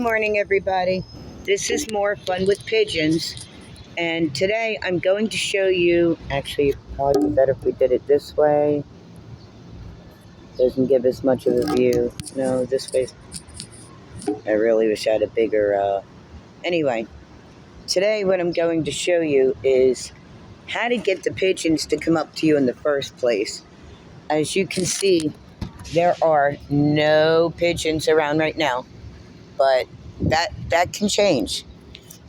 morning, everybody. This is more fun with pigeons, and today I'm going to show you. Actually, it'd probably be better if we did it this way. Doesn't give as much of a view. No, this way. I really wish I had a bigger. Anyway, today what I'm going to show you is how to get the pigeons to come up to you in the first place. As you can see, there are no pigeons around right now, but that can change.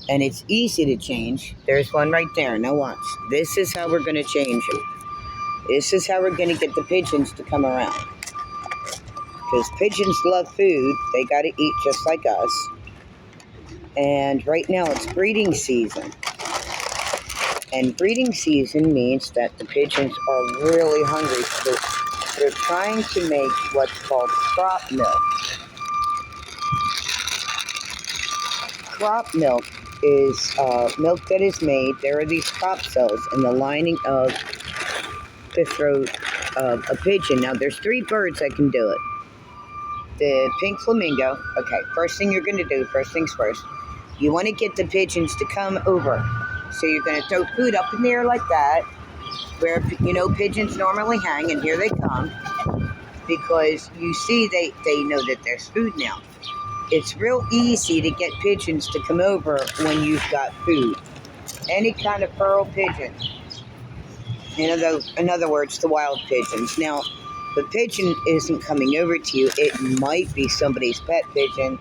And it's easy to change. There's one right there. Now watch. This is how we're going to change it. This is how we're going to get the pigeons to come around. Because pigeons love food. They got to eat just like us. And right now it's breeding season. And breeding season means that the pigeons are really hungry because they're trying to make what's called crop milk. Crop milk is milk that is made. There are these crop cells in the lining of the throat of a pigeon. Now, there's 3 birds that can do it. The pink flamingo. Okay, first thing you're going to do, first things first, you want to get the pigeons to come over. So you're going to throw food up in the air like that, where, pigeons normally hang, and here they come, because you see they know that there's food now. It's real easy to get pigeons to come over when you've got food. Any kind of feral pigeon. In other words, the wild pigeons. Now, the pigeon isn't coming over to you. It might be somebody's pet pigeon,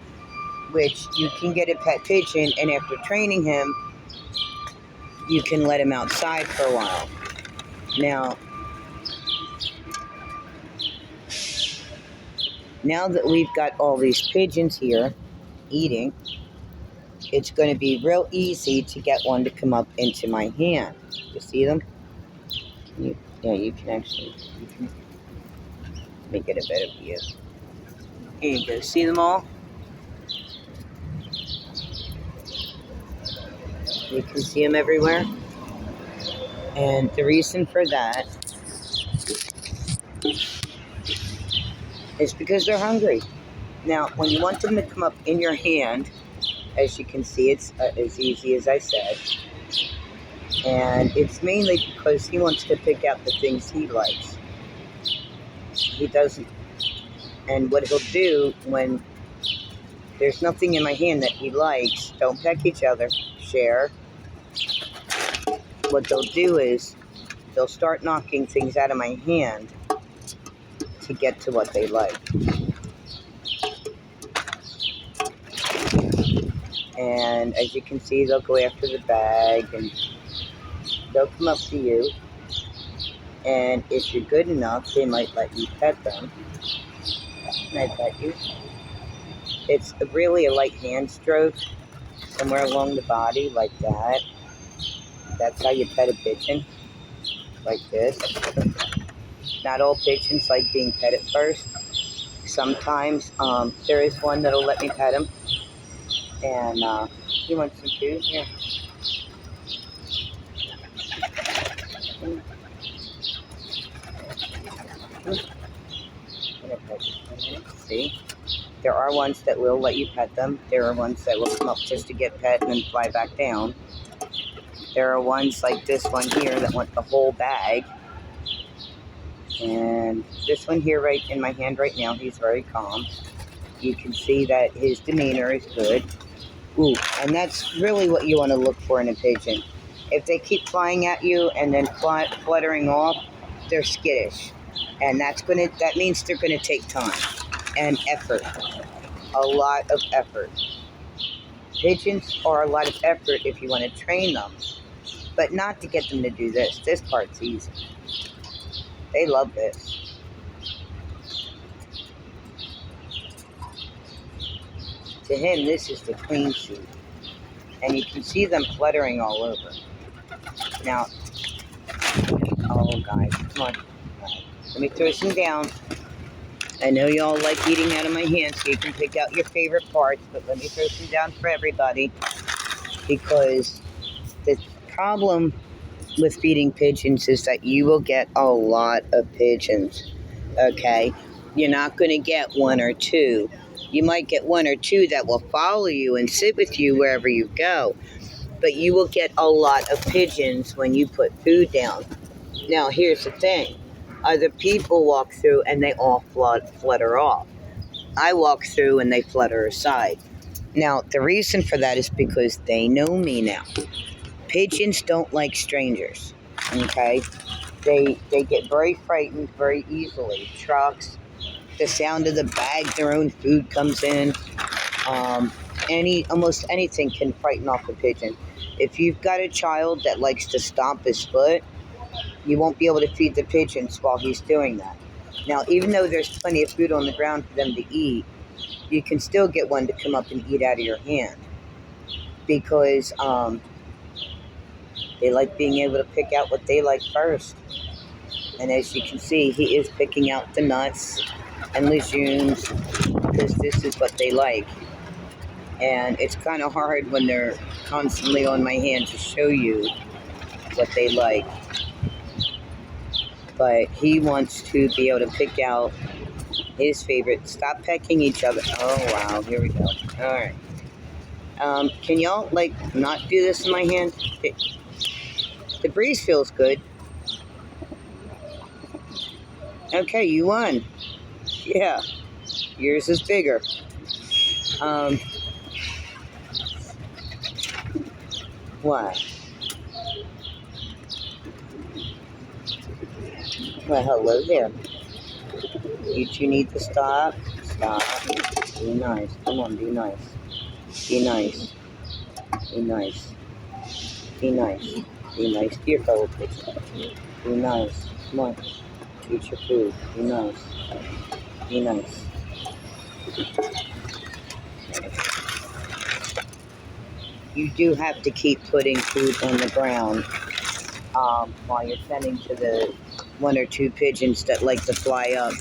which you can get a pet pigeon, and after training him, you can let him outside for a while. Now that we've got all these pigeons here eating, it's going to be real easy to get one to come up into my hand. You see them? You can actually, let me get a better view. Here you go. See them all? You can see them everywhere. And the reason for that is because they're hungry. Now, when you want them to come up in your hand, as you can see, it's as easy as I said. And it's mainly because he wants to pick out the things he likes. He doesn't. And what he'll do when there's nothing in my hand that he likes, don't peck each other, share. What they'll do is they'll start knocking things out of my hand to get to what they like. And as you can see, they'll go after the bag and they'll come up to you. And if you're good enough, they might let you pet them. Can I pet you? It's really a light hand stroke somewhere along the body, like that. That's how you pet a pigeon, like this. Not all pigeons like being pet at first. Sometimes there is one that'll let me pet him. And he wants some food. Here. See? There are ones that will let you pet them. There are ones that will come up just to get pet and then fly back down. There are ones like this one here that want the whole bag. And this one here right in my hand right now, he's very calm. You can see that his demeanor is good. Ooh, and that's really what you want to look for in a pigeon. If they keep flying at you and then fluttering off, they're skittish. And that means they're going to take time and effort. A lot of effort. Pigeons are a lot of effort if you want to train them. But not to get them to do this. This part's easy. They love this. To him, this is the clean sheet. And you can see them fluttering all over. Now, oh guys, come on. Let me throw some down. I know y'all like eating out of my hand, so you can pick out your favorite parts, but let me throw some down for everybody. Because the problem with feeding pigeons is that you will get a lot of pigeons, okay? You're not going to get 1 or 2. You might get one or two that will follow you and sit with you wherever you go, but you will get a lot of pigeons when you put food down. Now, here's the thing. Other people walk through and they all flutter off. I walk through and they flutter aside. Now, the reason for that is because they know me now. Pigeons don't like strangers, okay? They get very frightened very easily. Trucks, the sound of the bag their own food comes in, almost anything can frighten off a pigeon. If you've got a child that likes to stomp his foot, you won't be able to feed the pigeons while he's doing that. Now, even though there's plenty of food on the ground for them to eat, you can still get one to come up and eat out of your hand because they like being able to pick out what they like first. And as you can see, he is picking out the nuts and legumes because this is what they like. And it's kind of hard when they're constantly on my hand to show you what they like. But he wants to be able to pick out his favorite. Stop pecking each other. Oh, wow. Here we go. All right. Can y'all, not do this in my hand? The breeze feels good. Okay, you won. Yeah. Yours is bigger. What? Well, hello there. You two need to stop. Stop. Be nice. Come on, be nice. Be nice. Be nice. Be nice. Be nice to your fellow pigeon. Be nice. Come on. Eat your food. Be nice. Be nice. You do have to keep putting food on the ground while you're tending to the one or two pigeons that like to fly up.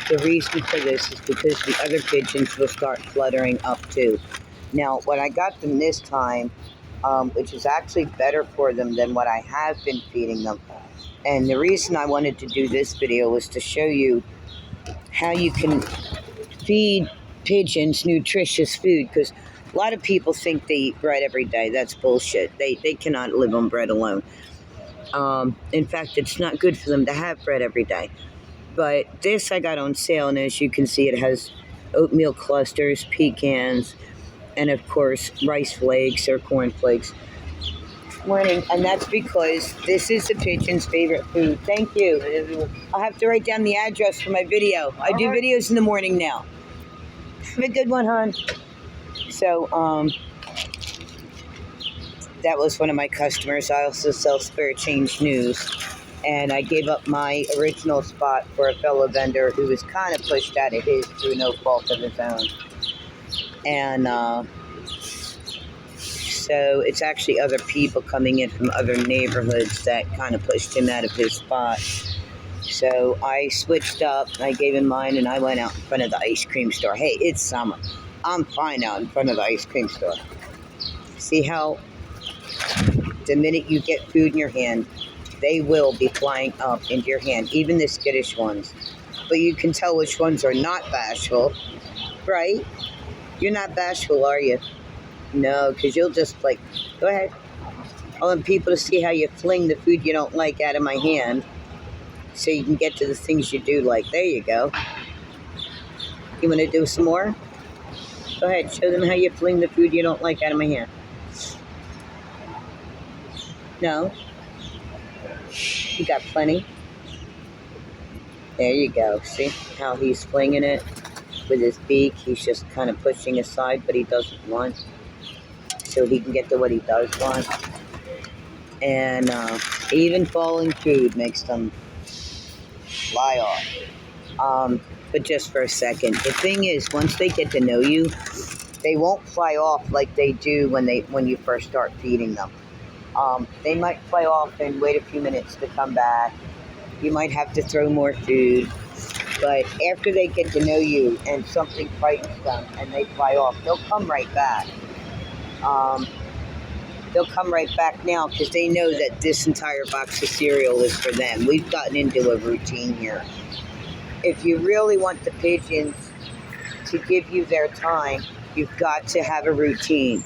The reason for this is because the other pigeons will start fluttering up too. Now, what I got them this time, which is actually better for them than what I have been feeding them. And the reason I wanted to do this video was to show you how you can feed pigeons nutritious food, because a lot of people think they eat bread every day. That's bullshit. They cannot live on bread alone. In fact, it's not good for them to have bread every day. But this I got on sale, and as you can see, it has oatmeal clusters, pecans, and of course, rice flakes or corn flakes. Morning, and that's because this is the pigeon's favorite food. Thank you. I'll have to write down the address for my video. I do videos in the morning now. Have a good one, hon. So, that was one of my customers. I also sell spare change news. And I gave up my original spot for a fellow vendor who was kind of pushed out of his through no fault of his own. And so it's actually other people coming in from other neighborhoods that kind of pushed him out of his spot. So I switched up, I gave him mine, and I went out in front of the ice cream store. Hey, it's summer. I'm fine out in front of the ice cream store. See how the minute you get food in your hand, they will be flying up into your hand, even the skittish ones. But you can tell which ones are not bashful, right? You're not bashful, are you? No, because you'll just go ahead. I want people to see how you fling the food you don't like out of my hand so you can get to the things you do like. There you go. You want to do some more? Go ahead, show them how you fling the food you don't like out of my hand. No? You got plenty? There you go. See how he's flinging it with his beak? He's just kind of pushing aside what he doesn't want so he can get to what he does want. And even falling food makes them fly off. But just for a second. The thing is, once they get to know you, they won't fly off like they do when you first start feeding them. They might fly off and wait a few minutes to come back. You might have to throw more food. But after they get to know you and something frightens them and they fly off, they'll come right back. They'll come right back now because they know that this entire box of cereal is for them. We've gotten into a routine here. If you really want the pigeons to give you their time, you've got to have a routine.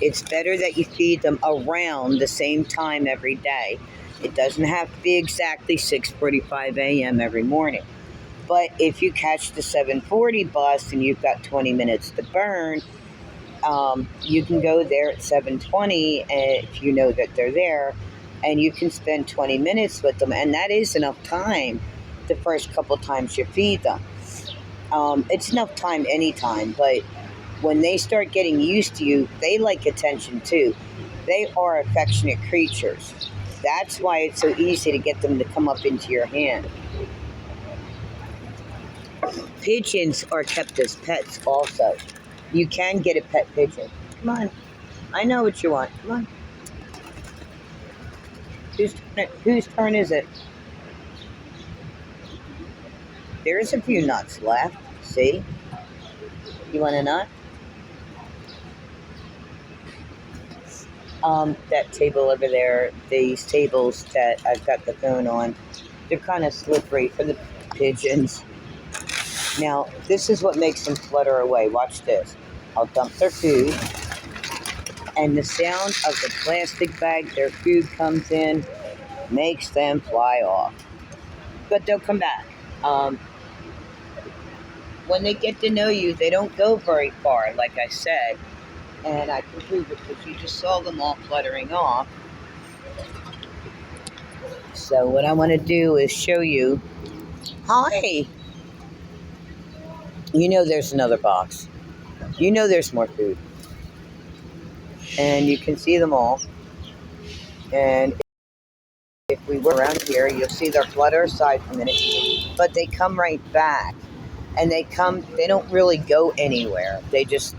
It's better that you feed them around the same time every day. It doesn't have to be exactly 6:45 a.m. every morning. But if you catch the 7:40 bus and you've got 20 minutes to burn, you can go there at 7:20 if you know that they're there, and you can spend 20 minutes with them, and that is enough time the first couple times you feed them. It's enough time anytime, but when they start getting used to you, they like attention too. They are affectionate creatures. That's why it's so easy to get them to come up into your hand. Pigeons are kept as pets also. You can get a pet pigeon. Come on. I know what you want. Come on. Whose turn is it? There's a few nuts left. See? You want a nut? That table over there, these tables that I've got the phone on, they're kind of slippery for the pigeons. Now, this is what makes them flutter away. Watch this. I'll dump their food, and the sound of the plastic bag their food comes in makes them fly off. But they'll come back. When they get to know you, they don't go very far, like I said. And I can prove it because you just saw them all fluttering off. So what I want to do is show you. Hi! You know there's another box. You know there's more food. And you can see them all. And if we were around here, you'll see their flutter aside for a minute. But they come right back. And they don't really go anywhere. They just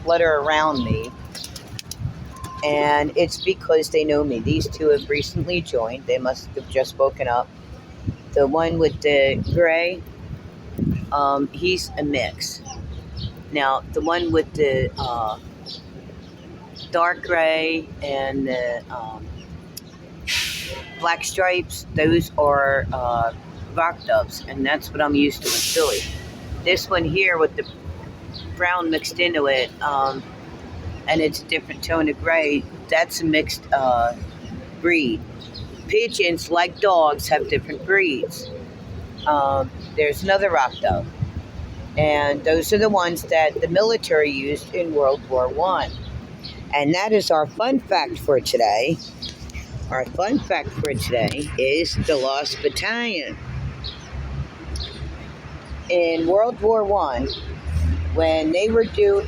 flutter around me. And it's because they know me. These two have recently joined. They must have just woken up. The one with the gray, he's a mix. Now, the one with the dark gray and the black stripes, those are rock doves, and that's what I'm used to in Philly. This one here with the brown mixed into it, and it's a different tone of gray, that's a mixed breed. Pigeons, like dogs, have different breeds. There's another rock dove, and those are the ones that the military used in World War I. And that is our fun fact for today. Our fun fact for today is the Lost Battalion. In World War I, when they were still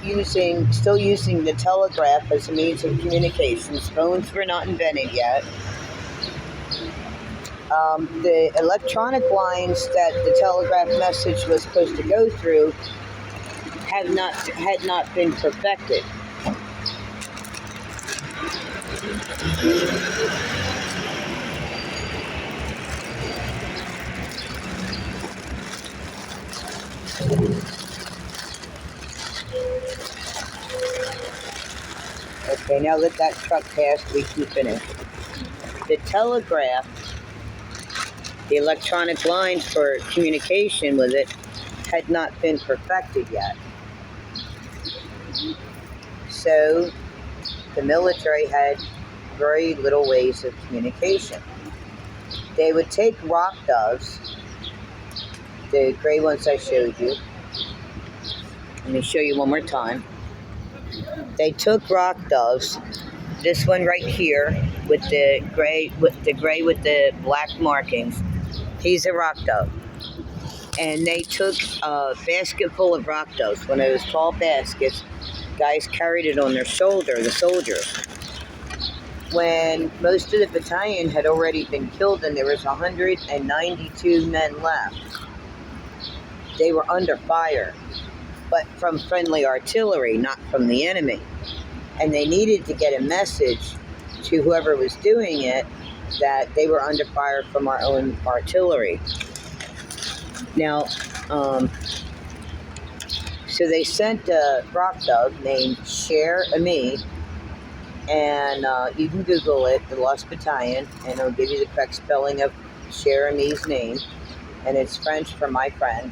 using the telegraph as a means of communications, phones were not invented yet. The electronic lines that the telegraph message was supposed to go through had not been perfected. Okay, now let that truck pass, we can finish. The telegraph, the electronic lines for communication with it, had not been perfected yet. So the military had very little ways of communication. They would take rock doves, the gray ones I showed you. Let me show you one more time. They took rock doves, this one right here with the gray with the black markings. He's a rock dove. And they took a basket full of rock doves, one of those tall baskets. Guys carried it on their shoulder, the soldiers. When most of the battalion had already been killed and there was 192 men left, they were under fire, but from friendly artillery, not from the enemy. And they needed to get a message to whoever was doing it that they were under fire from our own artillery. Now, so they sent a rock dove named Cher Ami, and you can Google it, the Lost Battalion, and it'll give you the correct spelling of Cher Ami's name, and it's French for my friend.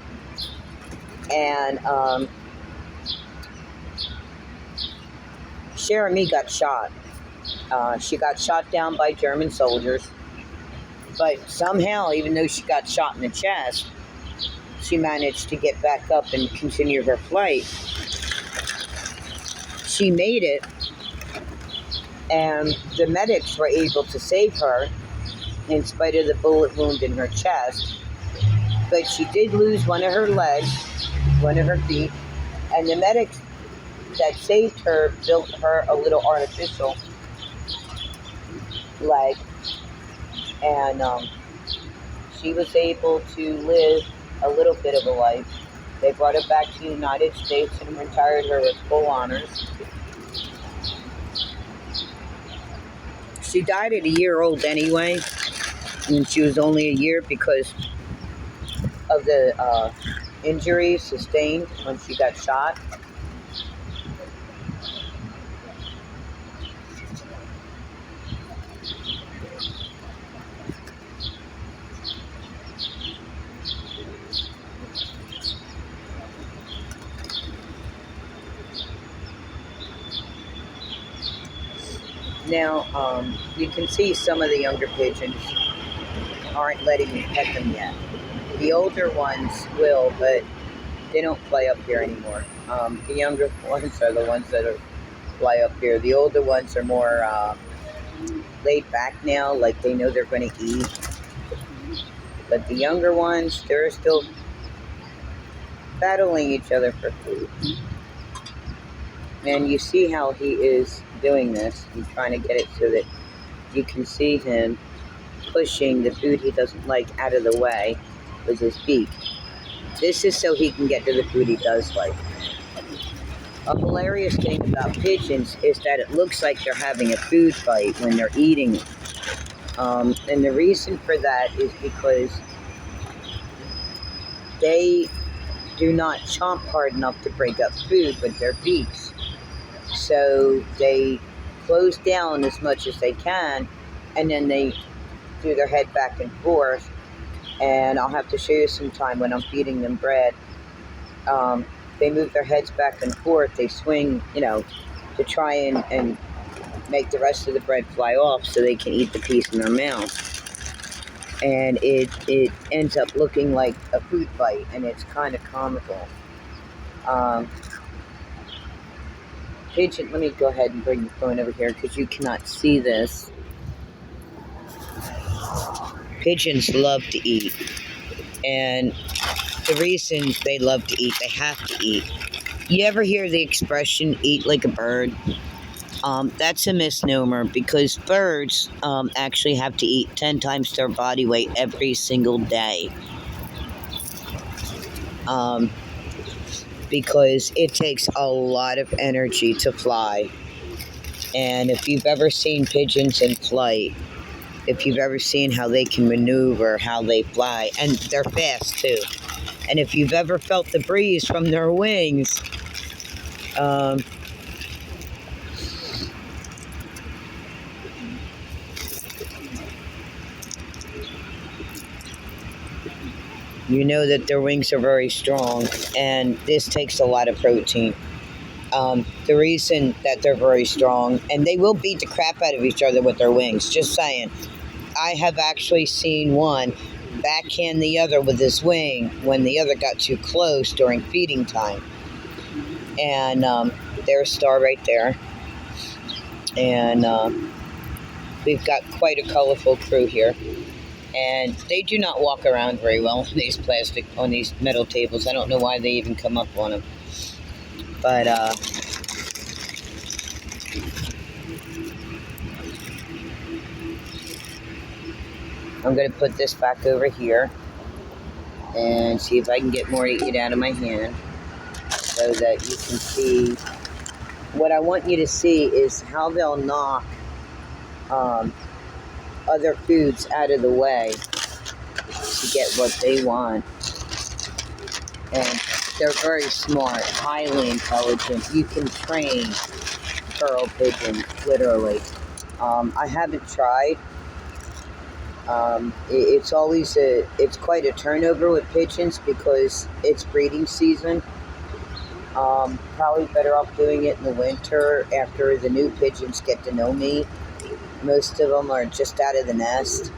And Jeremy got shot. She got shot down by German soldiers, but somehow, even though she got shot in the chest, she managed to get back up and continue her flight. She made it, and the medics were able to save her in spite of the bullet wound in her chest. But she did lose one of her legs, one of her feet, and the medics that saved her built her a little artificial leg, and she was able to live a little bit of a life. They brought her back to the United States and retired her with full honors. She died at a year old anyway, and she was only a year because of the injuries sustained when she got shot. Now, you can see some of the younger pigeons aren't letting me pet them yet. The older ones will, but they don't fly up here anymore. The younger ones are the ones that fly up here. The older ones are more laid back now, like they know they're going to eat. But the younger ones, they're still battling each other for food. And you see how he is doing this. He's trying to get it so that you can see him pushing the food he doesn't like out of the way with his beak. This is so he can get to the food he does like. A hilarious thing about pigeons is that it looks like they're having a food fight when they're eating. And the reason for that is because they do not chomp hard enough to break up food with their beaks. So they close down as much as they can, and then they do their head back and forth. And I'll have to show you sometime when I'm feeding them bread. They move their heads back and forth. They swing, to try and make the rest of the bread fly off so they can eat the piece in their mouth. And it ends up looking like a food fight, and it's kind of comical. Pigeon, let me go ahead and bring the phone over here because you cannot see this. Pigeons love to eat, and the reason they love to eat, they have to eat. You ever hear the expression, eat like a bird? That's a misnomer because birds actually have to eat 10 times their body weight every single day. Because it takes a lot of energy to fly. And if you've ever seen pigeons in flight, if you've ever seen how they can maneuver, how they fly, and they're fast too. And if you've ever felt the breeze from their wings, you know that their wings are very strong, and this takes a lot of protein. The reason that they're very strong, and they will beat the crap out of each other with their wings, just saying. I have actually seen one backhand the other with his wing when the other got too close during feeding time. And there's Star right there. And we've got quite a colorful crew here. And they do not walk around very well on these metal tables. I don't know why they even come up on them. But I'm going to put this back over here and see if I can get more to eat out of my hand so that you can see. What I want you to see is how they'll knock other foods out of the way to get what they want. And they're very smart, highly intelligent. You can train pearl pigeons, literally. I haven't tried, It's quite a turnover with pigeons because it's breeding season. Probably better off doing it in the winter after the new pigeons get to know me. Most of them are just out of the nest.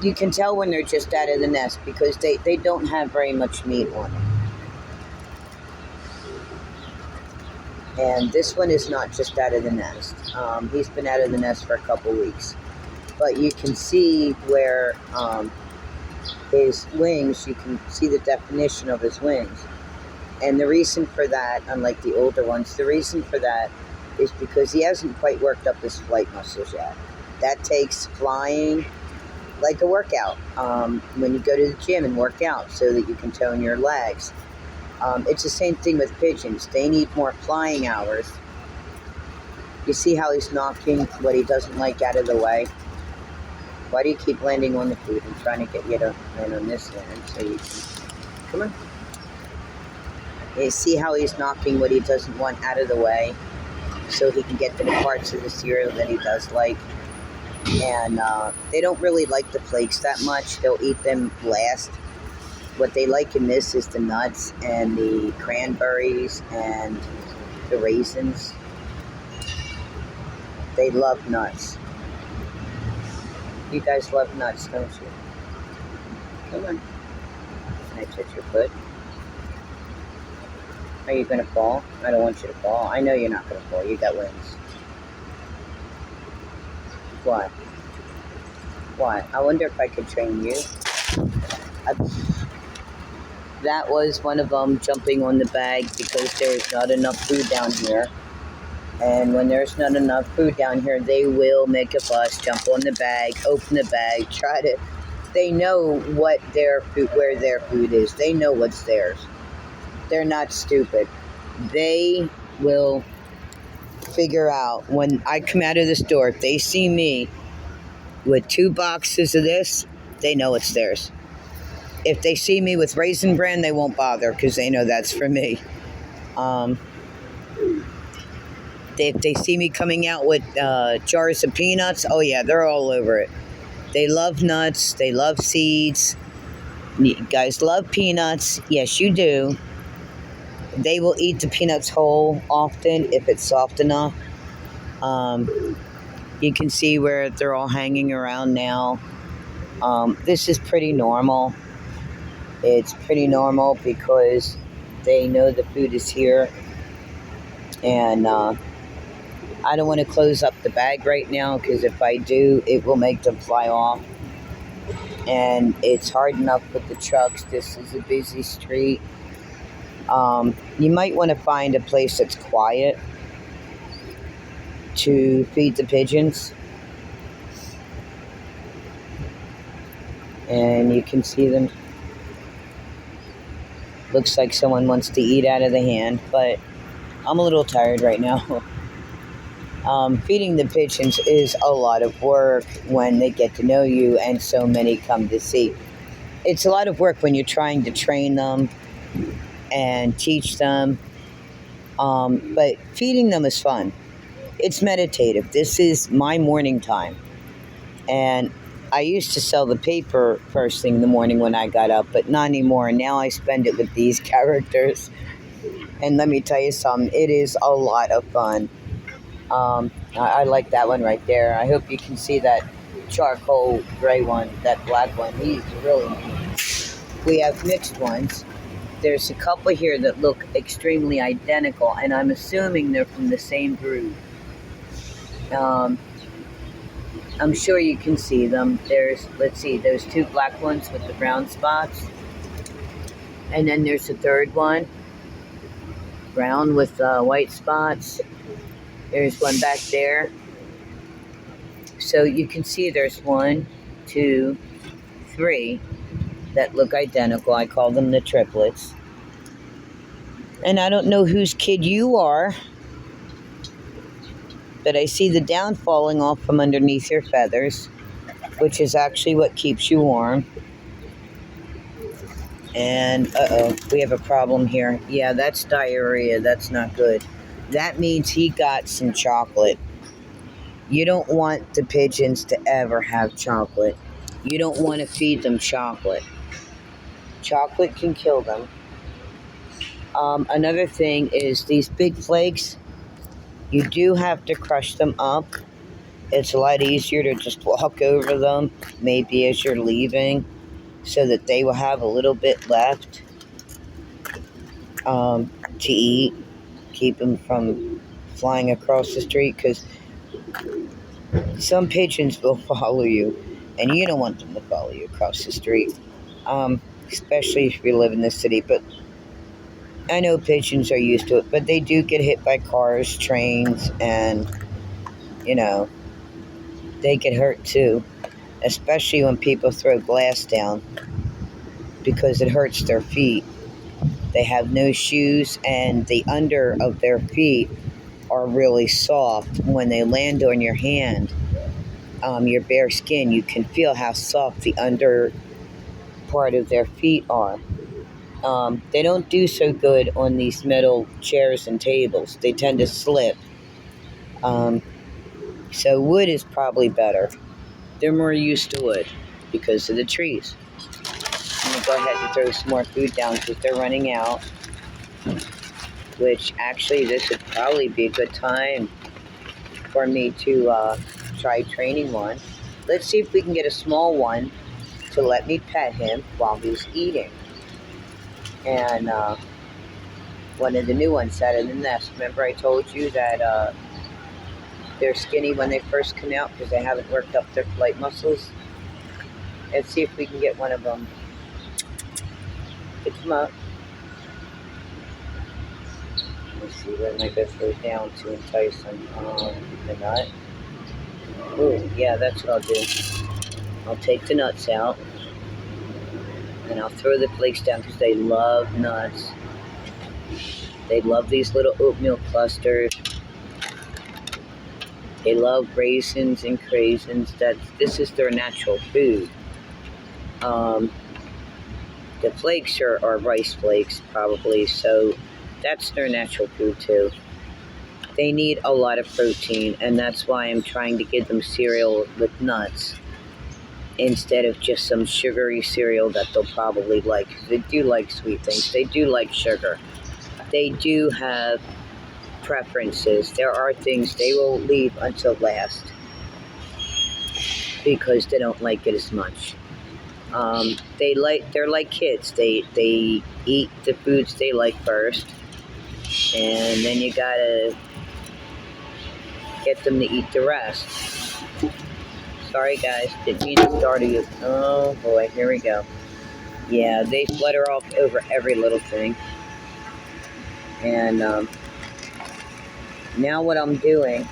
You can tell when they're just out of the nest because they don't have very much meat on them. And this one is not just out of the nest. He's been out of the nest for a couple weeks. But you can see where his wings, you can see the definition of his wings. And the reason for that, unlike the older ones, the reason for that is because he hasn't quite worked up his flight muscles yet. That takes flying like a workout. When you go to the gym and work out so that you can tone your legs. It's the same thing with pigeons. They need more flying hours. You see how he's knocking what he doesn't like out of the way? Why do you keep landing on the food? I'm trying to get you to land on this land so you can... Come on. You see how he's knocking what he doesn't want out of the way so he can get to the parts of the cereal that he does like. And they don't really like the flakes that much. They'll eat them last. What they like in this is the nuts and the cranberries and the raisins. They love nuts. You guys love nuts, don't you? Come on. Can I touch your foot? Are you going to fall? I don't want you to fall. I know you're not going to fall. You got wings. Why? Why? I wonder if I could train you. That was one of them jumping on the bag because there's not enough food down here. And when there's not enough food down here, they will make a fuss, jump on the bag, open the bag, try to... They know what their food, where their food is. They know what's theirs. They're not stupid. They will figure out when I come out of the store, if they see me with 2 boxes of this, they know it's theirs. If they see me with Raisin Bran, they won't bother because they know that's for me. If they see me coming out with jars of peanuts, oh yeah, they're all over it. They love nuts. They love seeds. You guys love peanuts. Yes, you do. They will eat the peanuts whole often if it's soft enough. You can see where they're all hanging around now. This is pretty normal. It's pretty normal because they know the food is here. And I don't want to close up the bag right now because if I do, it will make them fly off. And it's hard enough with the trucks. This is a busy street. You might want to find a place that's quiet to feed the pigeons. And you can see them. Looks like someone wants to eat out of the hand, but I'm a little tired right now. Feeding the pigeons is a lot of work when they get to know you and so many come to see. It's a lot of work when you're trying to train them and teach them. But feeding them is fun. It's meditative. This is my morning time. And I used to sell the paper first thing in the morning when I got up, but not anymore. Now I spend it with these characters. And let me tell you something, it is a lot of fun. I like that one right there. I hope you can see that charcoal gray one, that black one. He's really neat. We have mixed ones. There's a couple here that look extremely identical, and I'm assuming they're from the same brood. I'm sure you can see them. There's, let's see, those 2 black ones with the brown spots. And then there's a third one, brown with white spots. There's one back there. So you can see there's 1, 2, 3 that look identical. I call them the triplets. And I don't know whose kid you are, but I see the down falling off from underneath your feathers, which is actually what keeps you warm. And, we have a problem here. Yeah, that's diarrhea. That's not good. That means he got some chocolate. You don't want the pigeons to ever have chocolate. You don't want to feed them chocolate. Chocolate can kill them. Another thing is these big flakes, you do have to crush them up. It's a lot easier to just walk over them, maybe as you're leaving, so that they will have a little bit left to eat. Keep them from flying across the street, because some pigeons will follow you, and you don't want them to follow you across the street, especially if you live in the city. But I know pigeons are used to it, but they do get hit by cars, trains, and, you know, they get hurt too, especially when people throw glass down, because it hurts their feet. They have no shoes, and the under of their feet are really soft. When they land on your hand, your bare skin, you can feel how soft the under part of their feet are. They don't do so good on these metal chairs and tables. They tend to slip. So wood is probably better. They're more used to wood because of the trees. I'm going to go ahead and throw some more food down because they're running out. Which actually this would probably be a good time for me to try training one. Let's see if we can get a small one to let me pet him while he's eating. And one of the new ones sat in the nest. Remember I told you that they're skinny when they first come out because they haven't worked up their flight muscles? Let's see if we can get one of them. Pick them up. Let's see, where am I going to throw down to entice them? The nut. Oh, yeah, that's what I'll do. I'll take the nuts out, and I'll throw the flakes down because they love nuts. They love these little oatmeal clusters. They love raisins and craisins. This is their natural food. The flakes are rice flakes, probably, so that's their natural food too. They need a lot of protein, and that's why I'm trying to give them cereal with nuts instead of just some sugary cereal that they'll probably like. They do like sweet things. They do like sugar. They do have preferences. There are things they will leave until last because they don't like it as much. They're like kids. They eat the foods they like first, and then you gotta get them to eat the rest. Sorry guys, didn't mean to startle you. Oh boy, here we go. Yeah, they flutter off over every little thing. And now what I'm doing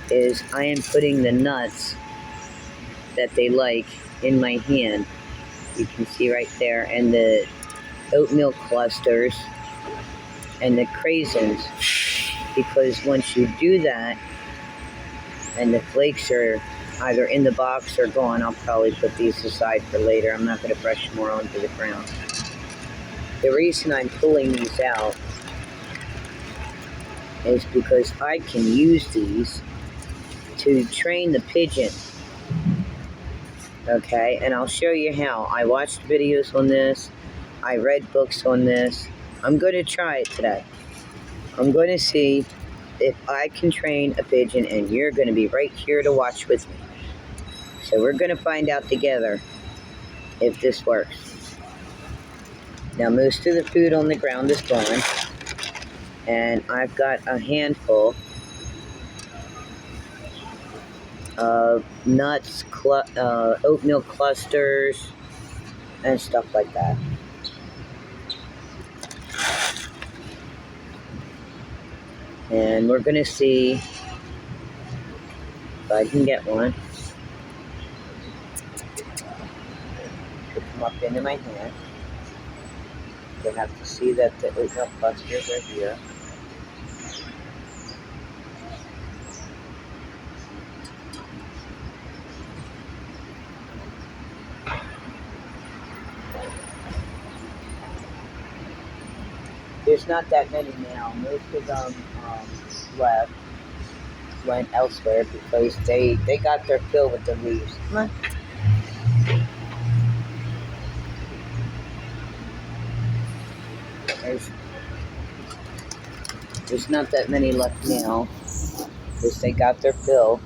is I am putting the nuts that they like in my hand. You can see right there, and the oatmeal clusters and the craisins, because once you do that and the flakes are either in the box or gone, I'll probably put these aside for later. I'm not going to brush more onto the ground. The reason I'm pulling these out is because I can use these to train the pigeon. Okay, and I'll show you how. I watched videos on this. I read books on this. I'm going to try it today. I'm going to see if I can train a pigeon, and you're going to be right here to watch with me. So we're going to find out together if this works. Now, most of the food on the ground is gone, and I've got a handful of nuts, oatmeal clusters, and stuff like that. And we're going to see if I can get one. Put them up into my hand. You'll have to see that the oatmeal clusters are here. There's not that many now. Most of them went elsewhere because they got their fill with the leaves. Come on. there's not that many left now because they got their fill.